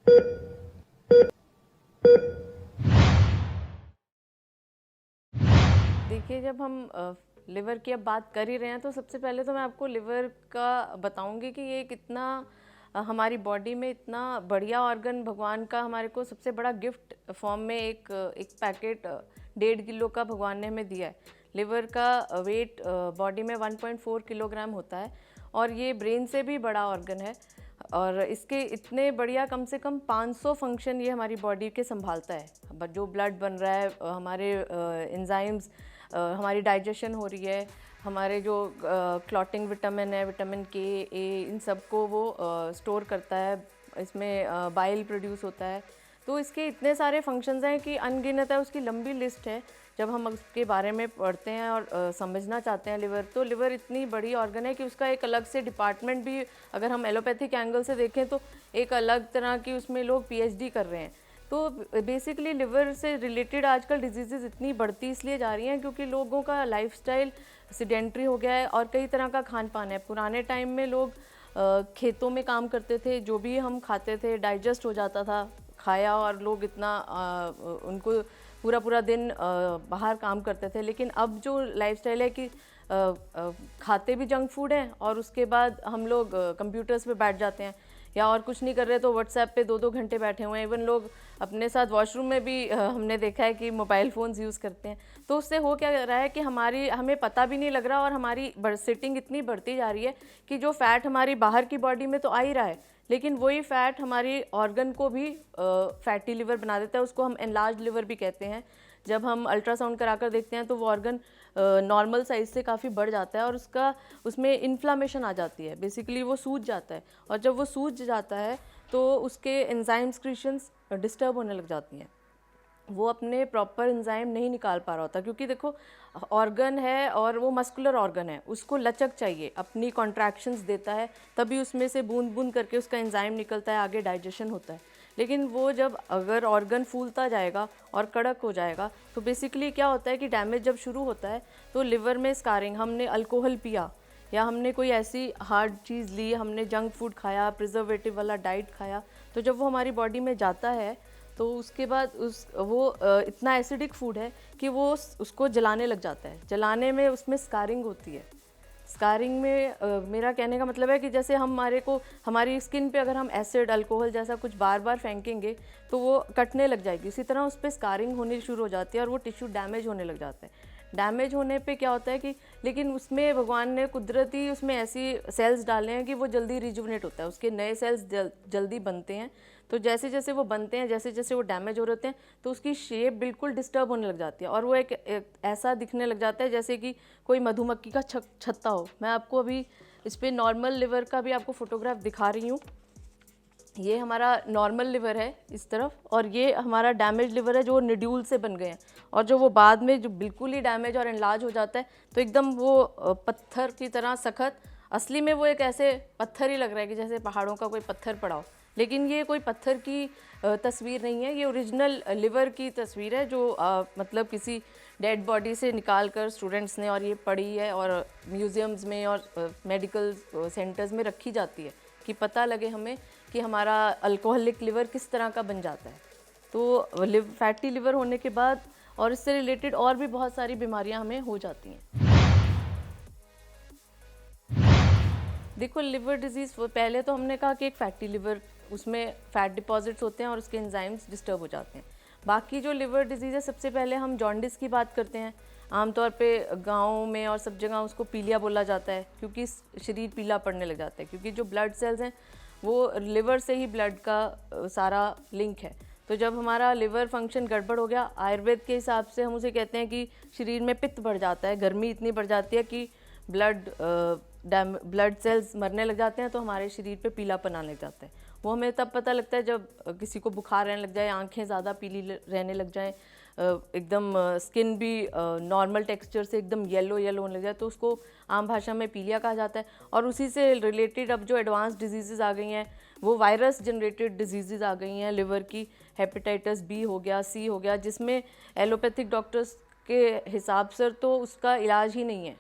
देखिए, जब हम लिवर की अब बात कर ही रहे हैं तो सबसे पहले तो मैं आपको लिवर का बताऊंगी कि ये कितना हमारी बॉडी में इतना बढ़िया ऑर्गन भगवान का हमारे को सबसे बड़ा गिफ्ट फॉर्म में एक पैकेट 1.5 किलो का भगवान ने हमें दिया है। लिवर का वेट बॉडी में 1.4 किलोग्राम होता है और ये ब्रेन से भी बड़ा ऑर्गन है और इसके इतने बढ़िया कम से कम 500 फंक्शन ये हमारी बॉडी के संभालता है। जो ब्लड बन रहा है, हमारे एंजाइम्स, हमारी डाइजेशन हो रही है, हमारे जो क्लॉटिंग विटामिन है, विटामिन के, ए, इन सबको वो स्टोर करता है। इसमें बाइल प्रोड्यूस होता है। तो इसके इतने सारे फंक्शंस हैं कि अनगिनत है, उसकी लंबी लिस्ट है। जब हम उसके बारे में पढ़ते हैं और समझना चाहते हैं लिवर, तो लिवर इतनी बड़ी ऑर्गन है कि उसका एक अलग से डिपार्टमेंट भी, अगर हम एलोपैथिक एंगल से देखें तो एक अलग तरह की उसमें लोग पीएचडी कर रहे हैं। तो बेसिकली लिवर से रिलेटेड आजकल डिजीज़ इतनी बढ़ती इसलिए जा रही हैं क्योंकि लोगों का लाइफस्टाइल सीडेंट्री हो गया है और कई तरह का खान पान है। पुराने टाइम में लोग खेतों में काम करते थे, जो भी हम खाते थे डाइजेस्ट हो जाता था, खाया, और लोग इतना उनको पूरा पूरा दिन बाहर काम करते थे। लेकिन अब जो लाइफस्टाइल है कि खाते भी जंक फूड हैं और उसके बाद हम लोग कंप्यूटर्स पे बैठ जाते हैं या और कुछ नहीं कर रहे तो व्हाट्सएप पे 2-2 घंटे बैठे हुए हैं। इवन लोग अपने साथ वॉशरूम में भी हमने देखा है कि मोबाइल फ़ोन्स यूज़ करते हैं। तो उससे हो क्या रहा है कि हमें पता भी नहीं लग रहा और हमारी सिटिंग इतनी बढ़ती जा रही है कि जो फ़ैट हमारी बाहर की बॉडी में तो आ ही रहा है, लेकिन वही फ़ैट हमारी ऑर्गन को भी फैटी लिवर बना देता है। उसको हम एनलार्ज लिवर भी कहते हैं। जब हम अल्ट्रासाउंड कराकर देखते हैं तो वो ऑर्गन नॉर्मल साइज़ से काफ़ी बढ़ जाता है और उसमें इन्फ्लामेशन आ जाती है। बेसिकली वो सूज जाता है और जब वो सूज जाता है तो उसके एंजाइम सिक्रीशंस डिस्टर्ब होने लग जाती हैं। वो अपने प्रॉपर एंजाइम नहीं निकाल पा रहा होता, क्योंकि देखो ऑर्गन है और वो मस्कुलर ऑर्गन है, उसको लचक चाहिए, अपनी कॉन्ट्रैक्शंस देता है, तभी उसमें से बूंद बूंद करके उसका एंजाइम निकलता है, आगे डाइजेशन होता है। लेकिन वो जब अगर ऑर्गन फूलता जाएगा और कड़क हो जाएगा तो बेसिकली क्या होता है कि डैमेज जब शुरू होता है तो लिवर में स्कारिंग, हमने अल्कोहल पिया या हमने कोई ऐसी हार्ड चीज़ ली, हमने जंक फूड खाया, प्रिजर्वेटिव वाला डाइट खाया, तो जब वो हमारी बॉडी में जाता है तो उसके बाद वो इतना एसिडिक फूड है कि वो उसको जलाने लग जाता है। जलाने में उसमें स्कारिंग होती है। स्कारिंग में मेरा कहने का मतलब है कि जैसे हमारी स्किन पे अगर हम एसिड, अल्कोहल जैसा कुछ बार बार फेंकेंगे तो वो कटने लग जाएगी, इसी तरह उस पर स्कारिंग होनी शुरू हो जाती है और वो टिश्यू डैमेज होने लग जाता है। डैमेज होने पे क्या होता है कि लेकिन उसमें भगवान ने कुदरती उसमें ऐसी सेल्स डाले हैं कि वो जल्दी रिजुवनेट होता है, उसके नए सेल्स जल्दी बनते हैं। तो जैसे जैसे वो बनते हैं, जैसे जैसे वो डैमेज हो रहे होते हैं, तो उसकी शेप बिल्कुल डिस्टर्ब होने लग जाती है और वो एक ऐसा दिखने लग जाता है जैसे कि कोई मधुमक्खी का छत्ता हो। मैं आपको अभी इस पर नॉर्मल लिवर का भी आपको फोटोग्राफ दिखा रही हूँ। ये हमारा नॉर्मल लिवर है इस तरफ, और ये हमारा डैमेज लिवर है जो निड्यूल से बन गए हैं। और जो वो बाद में जो बिल्कुल ही डैमेज और एनलार्ज हो जाता है तो एकदम वो पत्थर की तरह सख्त, असली में वो एक ऐसे पत्थर ही लग रहा है कि जैसे पहाड़ों का कोई पत्थर पड़ा हो। लेकिन ये कोई पत्थर की तस्वीर नहीं है, ये ओरिजिनल लिवर की तस्वीर है जो मतलब किसी डेड बॉडी से निकाल कर स्टूडेंट्स ने और ये पढ़ी है और म्यूज़ियम्स में और मेडिकल सेंटर्स में रखी जाती है कि पता लगे हमें कि हमारा अल्कोहलिक लिवर किस तरह का बन जाता है। तो फैटी लिवर होने के बाद और इससे रिलेटेड और भी बहुत सारी बीमारियां हमें हो जाती हैं। देखो, लिवर डिजीज़, पहले तो हमने कहा कि एक फैटी लिवर, उसमें फैट डिपॉजिट्स होते हैं और उसके एंजाइम्स डिस्टर्ब हो जाते हैं। बाकी जो लिवर डिजीज़ है, सबसे पहले हम जॉन्डिस की बात करते हैं। आमतौर पे गाँव में और सब जगह उसको पीलिया बोला जाता है क्योंकि शरीर पीला पड़ने लग जाता है, क्योंकि जो ब्लड सेल्स हैं वो लिवर से ही ब्लड का सारा लिंक है। तो जब हमारा लिवर फंक्शन गड़बड़ हो गया, आयुर्वेद के हिसाब से हम उसे कहते हैं कि शरीर में पित्त बढ़ जाता है, गर्मी इतनी बढ़ जाती है कि ब्लड सेल्स मरने लग जाते हैं, तो हमारे शरीर पे पीलापन आने लग जाता है। वो हमें तब पता लगता है जब किसी को बुखार रहने लग जाए, आंखें ज़्यादा पीली रहने लग जाएं, एकदम स्किन भी नॉर्मल टेक्सचर से एकदम येलो येलो होने लग जाए, तो उसको आम भाषा में पीलिया कहा जाता है। और उसी से रिलेटेड अब जो एडवांस डिजीज़ आ गई हैं वो वायरस जनरेटेड डिजीज़ आ गई हैं लिवर की। हेपेटाइटिस बी हो गया, सी हो गया, जिसमें एलोपैथिक डॉक्टर्स के हिसाब से तो उसका इलाज ही नहीं है।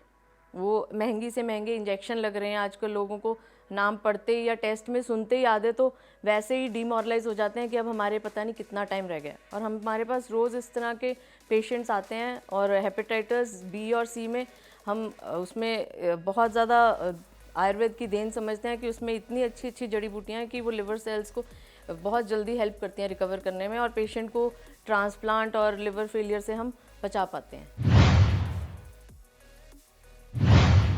वो महंगी से महंगे इंजेक्शन लग रहे हैं आजकल लोगों को, नाम पढ़ते ही या टेस्ट में सुनते ही याद है तो वैसे ही डिमोरलाइज हो जाते हैं कि अब हमारे पता नहीं कितना टाइम रह गया। और हमारे पास रोज़ इस तरह के पेशेंट्स आते हैं। और हेपेटाइटिस बी और सी में हम उसमें बहुत ज़्यादा आयुर्वेद की देन समझते हैं कि उसमें इतनी अच्छी अच्छी जड़ी बूटियाँ हैं कि वो लिवर सेल्स को बहुत जल्दी हेल्प करती हैं रिकवर करने में, और पेशेंट को ट्रांसप्लांट और लिवर फेलियर से हम बचा पाते हैं।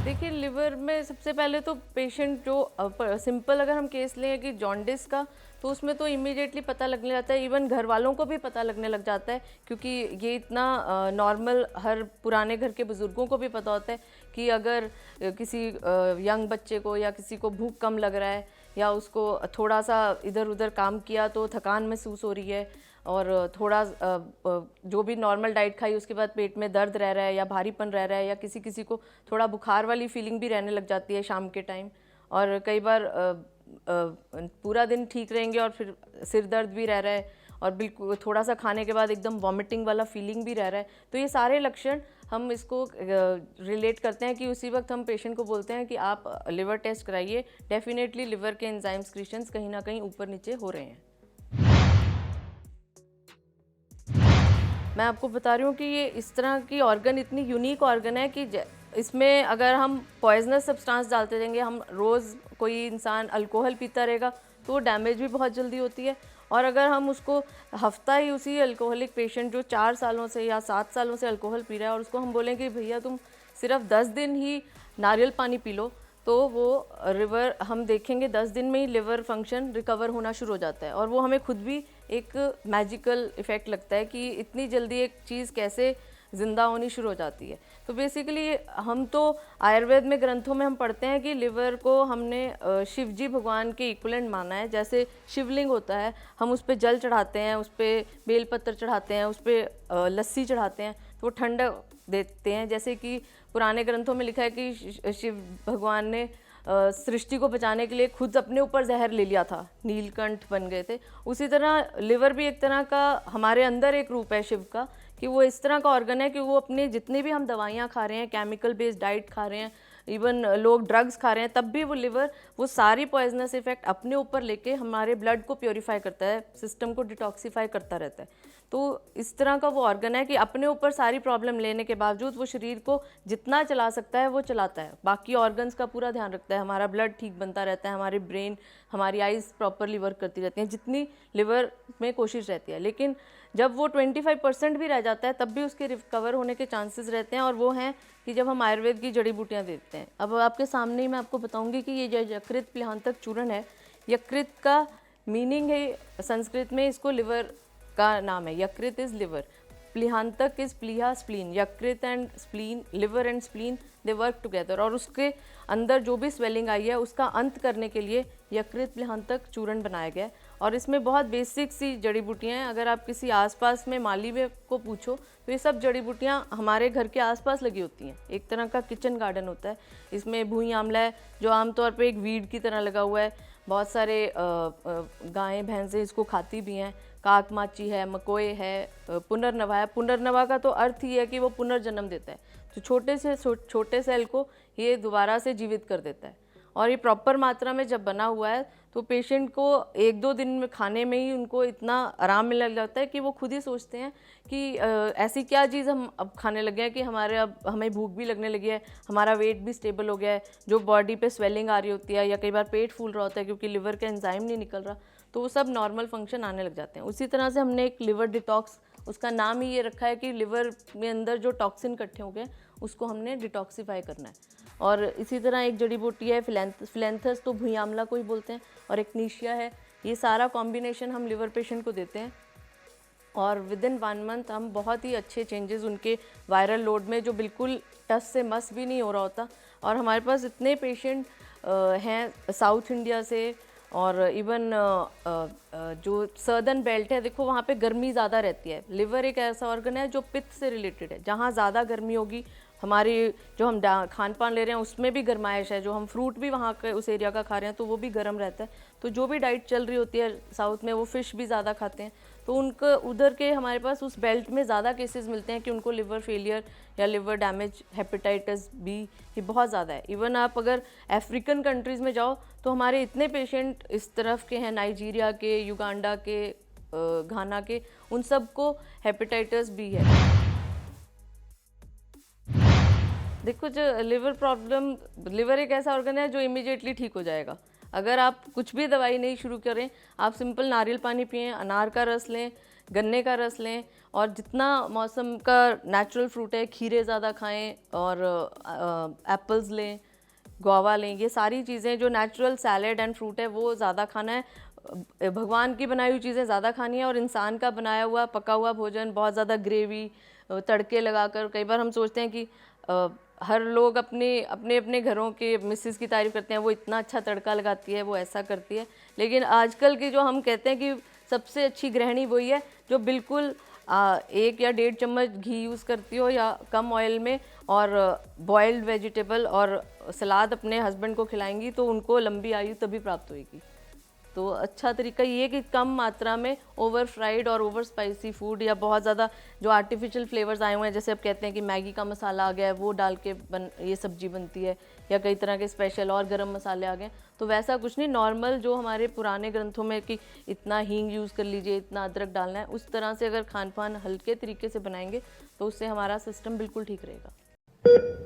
देखिए, लिवर में सबसे पहले तो पेशेंट जो सिंपल अगर हम केस लें कि जॉन्डिस का, तो उसमें तो इमीडिएटली पता लगने लगता है, इवन घर वालों को भी पता लगने लग जाता है, क्योंकि ये इतना नॉर्मल हर पुराने घर के बुज़ुर्गों को भी पता होता है कि अगर किसी यंग बच्चे को या किसी को भूख कम लग रहा है या उसको थोड़ा सा इधर उधर काम किया तो थकान महसूस हो रही है, और थोड़ा जो भी नॉर्मल डाइट खाई उसके बाद पेट में दर्द रह रहा है या भारीपन रह रहा है, या किसी किसी को थोड़ा बुखार वाली फीलिंग भी रहने लग जाती है शाम के टाइम, और कई बार पूरा दिन ठीक रहेंगे और फिर सिर दर्द भी रह रहा है, और बिल्कुल थोड़ा सा खाने के बाद एकदम वॉमिटिंग वाला फीलिंग भी रह रहा है। तो ये सारे लक्षण हम इसको रिलेट करते हैं कि उसी वक्त हम पेशेंट को बोलते हैं कि आप लिवर टेस्ट कराइए, डेफिनेटली लिवर के एंजाइम एक्रीशंस कहीं ना कहीं ऊपर नीचे हो रहे हैं। मैं आपको बता रही हूँ कि ये इस तरह की ऑर्गन इतनी यूनिक ऑर्गन है कि इसमें अगर हम पॉइजनस सब्सटेंस डालते रहेंगे, हम रोज़ कोई इंसान अल्कोहल पीता रहेगा तो वो डैमेज भी बहुत जल्दी होती है। और अगर हम उसको हफ्ता ही उसी अल्कोहलिक पेशेंट जो 4 सालों से या 7 सालों से अल्कोहल पी रहा है और उसको हम बोलें कि भैया तुम सिर्फ 10 दिन ही नारियल पानी पी लो, तो वो रिवर हम देखेंगे 10 दिन में ही लिवर फंक्शन रिकवर होना शुरू हो जाता है। और वो हमें खुद भी एक मैजिकल इफ़ेक्ट लगता है कि इतनी जल्दी एक चीज़ कैसे ज़िंदा होनी शुरू हो जाती है। तो बेसिकली हम तो आयुर्वेद में ग्रंथों में हम पढ़ते हैं कि लिवर को हमने शिव जी भगवान के इक्वलेंट माना है। जैसे शिवलिंग होता है, हम उस पर जल चढ़ाते हैं, उस पर बेलपत्र चढ़ाते हैं, उस पर लस्सी चढ़ाते हैं तो वो ठंडक देते हैं। जैसे कि पुराने ग्रंथों में लिखा है कि शिव भगवान ने सृष्टि को बचाने के लिए खुद अपने ऊपर जहर ले लिया था, नीलकंठ बन गए थे। उसी तरह लिवर भी एक तरह का हमारे अंदर एक रूप है शिव का, कि वो इस तरह का ऑर्गन है कि वो अपने जितनी भी हम दवाइयाँ खा रहे हैं, केमिकल बेस्ड डाइट खा रहे हैं, इवन लोग ड्रग्स खा रहे हैं, तब भी वो लिवर वो सारी पॉइजनस इफेक्ट अपने ऊपर लेके हमारे ब्लड को प्योरीफाई करता है, सिस्टम को डिटॉक्सीफाई करता रहता है। तो इस तरह का वो ऑर्गन है कि अपने ऊपर सारी प्रॉब्लम लेने के बावजूद वो शरीर को जितना चला सकता है वो चलाता है, बाकी ऑर्गन्स का पूरा ध्यान रखता है, हमारा ब्लड ठीक बनता रहता है, हमारे ब्रेन हमारी आइज़ प्रॉपरली वर्क करती रहती हैं, जितनी लिवर में कोशिश रहती है। लेकिन जब वो 25% भी रह जाता है तब भी उसके रिकवर होने के चांसेस रहते हैं, और वो हैं कि जब हम आयुर्वेद की जड़ी बूटियाँ देते हैं। अब आपके सामने ही मैं आपको बताऊंगी कि ये जो यकृत प्लीहांतक चूर्ण है, यकृत का मीनिंग है संस्कृत में, इसको लिवर का नाम है, यकृत इज लिवर, प्लीहांतक इज प्लीहा स्प्लीन, यकृत and spleen, liver and spleen they work together. और उसके अंदर जो भी स्वेलिंग आई है उसका अंत करने के लिए यकृत प्लीहांतक चूर्ण बनाया गया है। और इसमें बहुत बेसिक सी जड़ी बूटियाँ हैं। अगर आप किसी आसपास में माली में को पूछो तो ये सब जड़ी बूटियाँ हमारे घर के आसपास लगी होती हैं, एक तरह का किचन गार्डन होता है। इसमें भूई आंवला है जो आमतौर पे एक वीड की तरह लगा हुआ है, बहुत सारे गायें भैंसें इसको खाती भी हैं, काक माची है, मकोए है, पुनर्नवा है। पुनर्नवा का तो अर्थ ही है कि वो पुनर्जन्म देता है, तो छोटे सेल को ये दोबारा से जीवित कर देता है। और ये प्रॉपर मात्रा में जब बना हुआ है तो पेशेंट को 1-2 दिन में खाने में ही उनको इतना आराम मिलने लग जाता है कि वो खुद ही सोचते हैं कि ऐसी क्या चीज़ हम अब खाने लगे हैं कि अब हमें भूख भी लगने लगी है, हमारा वेट भी स्टेबल हो गया है, जो बॉडी पे स्वेलिंग आ रही होती है या कई बार पेट फूल रहा होता है क्योंकि लिवर का एंजाइम नहीं निकल रहा, तो वो सब नॉर्मल फंक्शन आने लग जाते हैं। उसी तरह से हमने एक लिवर डिटॉक्स, उसका नाम ही ये रखा है कि लिवर में अंदर जो टॉक्सिन इकट्ठे हो गए उसको हमने डिटॉक्सीफाई करना है। और इसी तरह एक जड़ी बूटी है फिलेंथस, तो भुई आंवला को ही बोलते हैं, और एक नीशिया है। ये सारा कॉम्बिनेशन हम लिवर पेशेंट को देते हैं और विद इन 1 मंथ हम बहुत ही अच्छे चेंजेस उनके वायरल लोड में, जो बिल्कुल टस से मस भी नहीं हो रहा होता। और हमारे पास इतने पेशेंट हैं साउथ इंडिया से, और इवन जो सर्दर्न बेल्ट है, देखो वहाँ पे गर्मी ज़्यादा रहती है। लिवर एक ऐसा ऑर्गन है जो पित्त से रिलेटेड है, जहाँ ज़्यादा गर्मी होगी हमारी जो हम खान पान ले रहे हैं उसमें भी गर्माइश है, जो हम फ्रूट भी वहाँ के उस एरिया का खा रहे हैं तो वो भी गर्म रहता है। तो जो भी डाइट चल रही होती है साउथ में, वो फ़िश भी ज़्यादा खाते हैं, तो उनका उधर के हमारे पास उस बेल्ट में ज़्यादा केसेस मिलते हैं कि उनको लिवर फेलियर या लिवर डैमेज, हेपेटाइटिस बी ये बहुत ज़्यादा है। इवन आप अगर अफ्रीकन कंट्रीज़ में जाओ तो हमारे इतने पेशेंट इस तरफ के हैं, नाइजीरिया के, युगांडा के, घाना के, उन सबको हेपेटाइटिस बी है। देखो, जो लिवर प्रॉब्लम, लिवर एक ऐसा ऑर्गन है जो इमीडिएटली ठीक हो जाएगा अगर आप कुछ भी दवाई नहीं शुरू करें। आप सिंपल नारियल पानी पिएं, अनार का रस लें, गन्ने का रस लें, और जितना मौसम का नेचुरल फ्रूट है, खीरे ज़्यादा खाएं, और एप्पल्स लें, गुआवा लें। ये सारी चीज़ें जो नेचुरल सैलेड एंड फ्रूट है वो ज़्यादा खाना है। भगवान की बनाई हुई चीज़ें ज़्यादा खानी है, और इंसान का बनाया हुआ पका हुआ भोजन, बहुत ज़्यादा ग्रेवी, तड़के लगाकर, कई बार हम सोचते हैं कि हर लोग अपने अपने अपने घरों के मिसेस की तारीफ़ करते हैं, वो इतना अच्छा तड़का लगाती है, वो ऐसा करती है। लेकिन आजकल की जो हम कहते हैं कि सबसे अच्छी गृहिणी वही है जो बिल्कुल 1 या 1.5 चम्मच घी यूज़ करती हो या कम ऑयल में, और बॉइल्ड वेजिटेबल और सलाद अपने हस्बैंड को खिलाएंगी तो उनको लंबी आयु तभी प्राप्त होगी। तो अच्छा तरीका ये है कि कम मात्रा में ओवर फ्राइड और ओवर स्पाइसी फूड, या बहुत ज़्यादा जो आर्टिफिशियल फ्लेवर्स आए हुए हैं, जैसे अब कहते हैं कि मैगी का मसाला आ गया है, वो डाल के ये सब्जी बनती है, या कई तरह के स्पेशल और गरम मसाले आ गए, तो वैसा कुछ नहीं। नॉर्मल जो हमारे पुराने ग्रंथों में कि इतना हींग यूज़ कर लीजिए, इतना अदरक डालना है, उस तरह से अगर खान पान हल्के तरीके से बनाएंगे तो उससे हमारा सिस्टम बिल्कुल ठीक रहेगा।